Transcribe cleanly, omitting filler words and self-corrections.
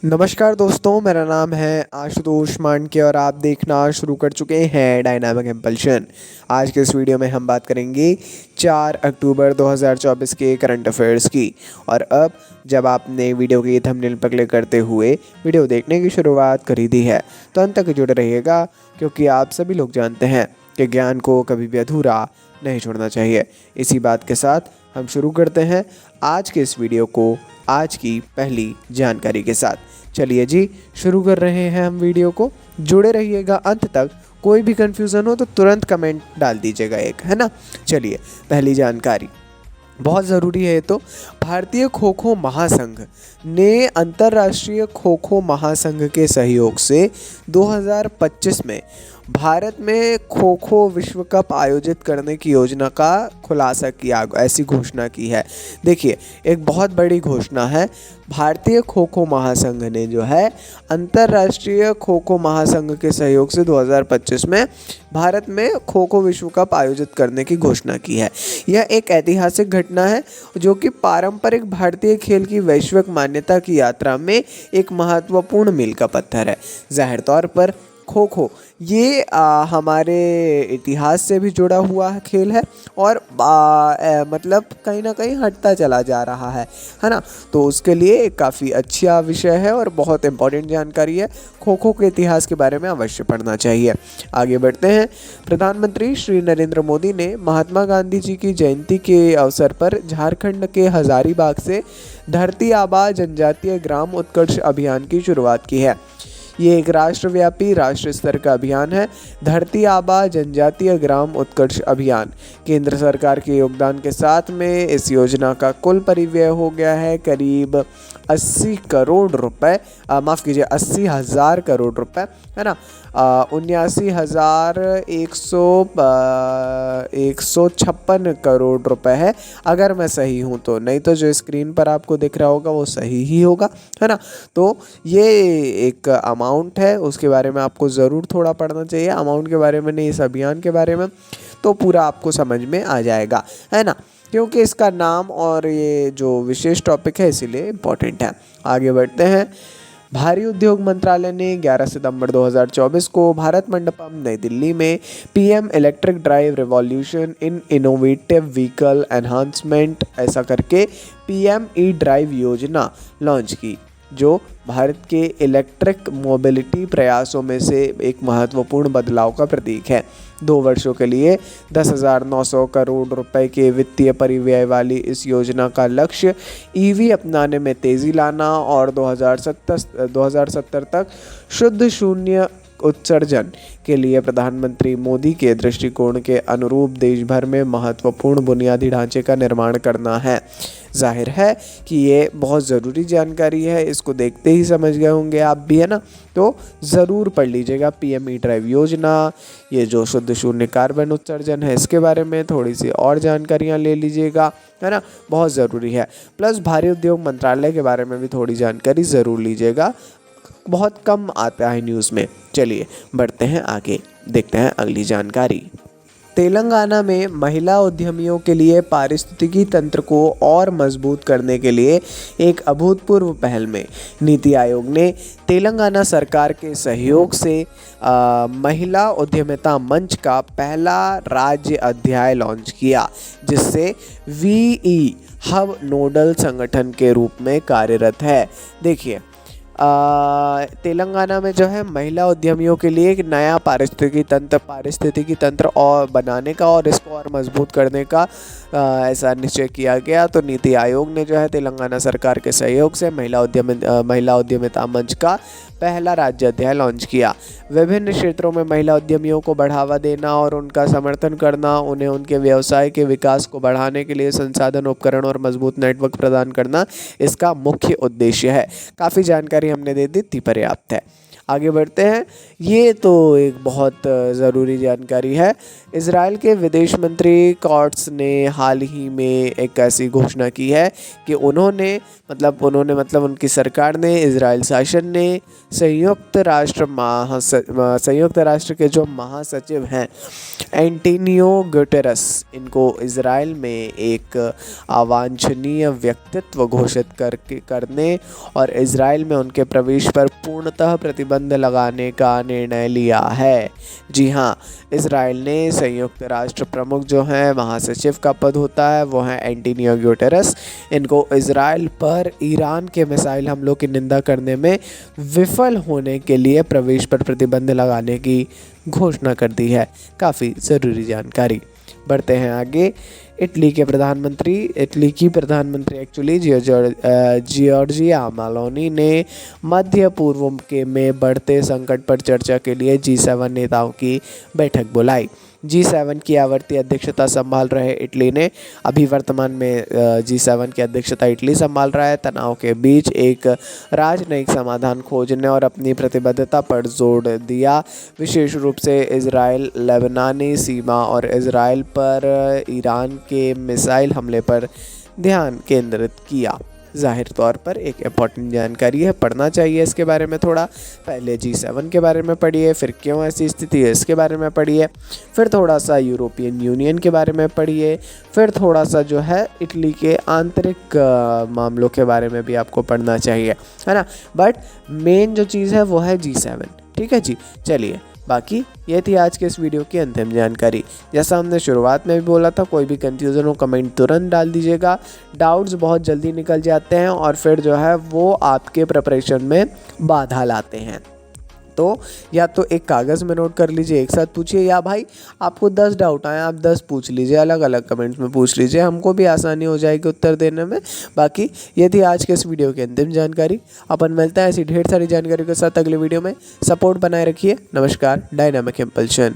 नमस्कार दोस्तों, मेरा नाम है आशुतोष मांडके और आप देखना शुरू कर चुके हैं डायनामिक इम्पल्शन। आज के इस वीडियो में हम बात करेंगे 4 अक्टूबर 2024 के करंट अफेयर्स की। और अब जब आपने वीडियो की थंबनेल पर क्लिक करते हुए वीडियो देखने की शुरुआत कर ही दी है तो अंत तक जुड़े रहिएगा, क्योंकि आप सभी लोग जानते हैं कि ज्ञान को कभी भी अधूरा नहीं छोड़ना चाहिए। इसी बात के साथ हम शुरू करते हैं आज के इस वीडियो को आज की पहली जानकारी के साथ। चलिए जी, शुरू कर रहे हैं हम वीडियो को। जुड़े रहिएगा अंत तक। कोई भी कन्फ्यूज़न हो तो तुरंत कमेंट डाल दीजिएगा एक, है ना। चलिए, पहली जानकारी बहुत ज़रूरी है। तो भारतीय खो खो महासंघ ने अंतर्राष्ट्रीय खो खो महासंघ के सहयोग से 2025 में भारत में खो खो विश्व कप आयोजित करने की योजना का खुलासा किया, ऐसी घोषणा की है। देखिए, एक बहुत बड़ी घोषणा है। भारतीय खो खो महासंघ ने जो है अंतर्राष्ट्रीय खो खो महासंघ के सहयोग से 2025 में भारत में खो खो विश्व कप आयोजित करने की घोषणा की है। यह एक ऐतिहासिक घटना है जो कि पारंपरिक भारतीय खेल की वैश्विक मान्यता की यात्रा में एक महत्वपूर्ण मील का पत्थर है। जाहिर तौर पर खो खो ये हमारे इतिहास से भी जुड़ा हुआ खेल है और मतलब कहीं ना कहीं हटता चला जा रहा है ना। तो उसके लिए एक काफ़ी अच्छा विषय है और बहुत इम्पोर्टेंट जानकारी है। खो खो के इतिहास के बारे में अवश्य पढ़ना चाहिए। आगे बढ़ते हैं। प्रधानमंत्री श्री नरेंद्र मोदी ने महात्मा गांधी जी की जयंती के अवसर पर झारखंड के हजारीबाग से धरती आबा जनजातीय ग्राम उत्कर्ष अभियान की शुरुआत की है। ये एक राष्ट्रव्यापी राष्ट्रीय स्तर का अभियान है। धरती आबा जनजातीय ग्राम उत्कर्ष अभियान केंद्र सरकार के योगदान के साथ में इस योजना का कुल परिव्यय हो गया है करीब 80 करोड़ रुपए, माफ़ कीजिए 80,000 करोड़ रुपए, है ना। 79,156 करोड़ रुपए है, अगर मैं सही हूँ तो। नहीं तो जो स्क्रीन पर आपको दिख रहा होगा वो सही ही होगा, है ना। तो ये एक अमाउंट है, उसके बारे में आपको ज़रूर थोड़ा पढ़ना चाहिए। अमाउंट के बारे में नहीं, इस अभियान के बारे में तो पूरा आपको समझ में आ जाएगा, है ना, क्योंकि इसका नाम और ये जो विशेष टॉपिक है इसीलिए इम्पोर्टेंट है। आगे बढ़ते हैं। भारी उद्योग मंत्रालय ने 11 सितंबर 2024 को भारत मंडपम नई दिल्ली में PM electric drive revolution in innovative vehicle enhancement ऐसा करके पीएम ई ड्राइव योजना लॉन्च की, जो भारत के इलेक्ट्रिक मोबिलिटी प्रयासों में से एक महत्वपूर्ण बदलाव का प्रतीक है। 2 वर्षों के लिए 10,900 करोड़ रुपए के वित्तीय परिव्यय वाली इस योजना का लक्ष्य ईवी अपनाने में तेज़ी लाना और 2070 तक शुद्ध शून्य उत्सर्जन के लिए प्रधानमंत्री मोदी के दृष्टिकोण के अनुरूप देश भर में महत्वपूर्ण बुनियादी ढांचे का निर्माण करना है। जाहिर है कि ये बहुत ज़रूरी जानकारी है, इसको देखते ही समझ गए होंगे आप भी, है ना। तो ज़रूर पढ़ लीजिएगा पीएम ई ड्राइव योजना, ये जो शुद्ध शून्य कार्बन उत्सर्जन है इसके बारे में थोड़ी सी और जानकारियाँ ले लीजिएगा, है ना, बहुत ज़रूरी है। प्लस भारी उद्योग मंत्रालय के बारे में भी थोड़ी जानकारी ज़रूर लीजिएगा, बहुत कम आता है न्यूज़ में। चलिए बढ़ते हैं आगे, देखते हैं अगली जानकारी। तेलंगाना में महिला उद्यमियों के लिए पारिस्थितिकी तंत्र को और मजबूत करने के लिए एक अभूतपूर्व पहल में नीति आयोग ने तेलंगाना सरकार के सहयोग से महिला उद्यमिता मंच का पहला राज्य अध्याय लॉन्च किया, जिससे वीई हब नोडल संगठन के रूप में कार्यरत है। देखिए, तेलंगाना में जो है महिला उद्यमियों के लिए एक नया पारिस्थितिकी तंत्र और बनाने का और इसको और मजबूत करने का ऐसा निश्चय किया गया। तो नीति आयोग ने जो है तेलंगाना सरकार के सहयोग से महिला उद्यमिता मंच का पहला राज्य अध्याय लॉन्च किया। विभिन्न क्षेत्रों में महिला उद्यमियों को बढ़ावा देना और उनका समर्थन करना, उन्हें उनके व्यवसाय के विकास को बढ़ाने के लिए संसाधन, उपकरण और मजबूत नेटवर्क प्रदान करना इसका मुख्य उद्देश्य है। काफ़ी जानकारी हमने दे दी थी, पर्याप्त है। आगे बढ़ते हैं। ये तो एक बहुत ज़रूरी जानकारी है। इज़राइल के विदेश मंत्री कॉट्स ने हाल ही में एक ऐसी घोषणा की है कि उन्होंने उनकी सरकार ने, इज़राइल शासन ने संयुक्त राष्ट्र के जो महासचिव हैं एंटोनियो गुटेरेस, इनको इज़राइल में एक अवांछनीय व्यक्तित्व घोषित करने और इज़राइल में उनके प्रवेश पर पूर्णतः प्रतिबंध लगाने का निर्णय लिया है। जी हाँ, इज़राइल ने संयुक्त राष्ट्र प्रमुख जो हैं, महासचिव का पद होता है वो है एंटोनियो गुटेरेस, इनको इज़राइल पर ईरान के मिसाइल हमलों की निंदा करने में विफल होने के लिए प्रवेश पर प्रतिबंध लगाने की घोषणा कर दी है। काफ़ी ज़रूरी जानकारी। बढ़ते हैं आगे। इटली की प्रधानमंत्री एक्चुअली जियोर्जिया मेलोनी ने मध्य पूर्व में बढ़ते संकट पर चर्चा के लिए G7 नेताओं की बैठक बुलाई। G7 की आवर्ती अध्यक्षता संभाल रहे इटली ने अभी वर्तमान में G7 की अध्यक्षता इटली संभाल रहा है। तनाव के बीच एक राजनयिक समाधान खोजने और अपनी प्रतिबद्धता पर जोर दिया, विशेष रूप से इज़राइल लेबनानी सीमा और इज़राइल पर ईरान के मिसाइल हमले पर ध्यान केंद्रित किया। ज़ाहिर तौर पर एक इम्पॉर्टेंट जानकारी है, पढ़ना चाहिए इसके बारे में थोड़ा। पहले G7 के बारे में पढ़िए, फिर क्यों ऐसी स्थिति है इसके बारे में पढ़िए, फिर थोड़ा सा यूरोपियन यूनियन के बारे में पढ़िए, फिर थोड़ा सा जो है इटली के आंतरिक मामलों के बारे में भी आपको पढ़ना चाहिए, है ना। बट मेन जो चीज़ है वो है G7। ठीक है जी, चलिए। बाकी ये थी आज के इस वीडियो की अंतिम जानकारी। जैसा हमने शुरुआत में भी बोला था, कोई भी कंफ्यूजन हो कमेंट तुरंत डाल दीजिएगा। डाउट्स बहुत जल्दी निकल जाते हैं और फिर जो है वो आपके प्रिपरेशन में बाधा लाते हैं। तो या तो एक कागज़ में नोट कर लीजिए, एक साथ पूछिए, या भाई आपको 10 डाउट आए आप 10 पूछ लीजिए, अलग अलग कमेंट्स में पूछ लीजिए, हमको भी आसानी हो जाएगी उत्तर देने में। बाकी ये थी आज के इस वीडियो की अंतिम जानकारी। अपन मिलता है ऐसी ढेर सारी जानकारी के साथ अगले वीडियो में। सपोर्ट बनाए रखिए। नमस्कार। Dynamic impulsion.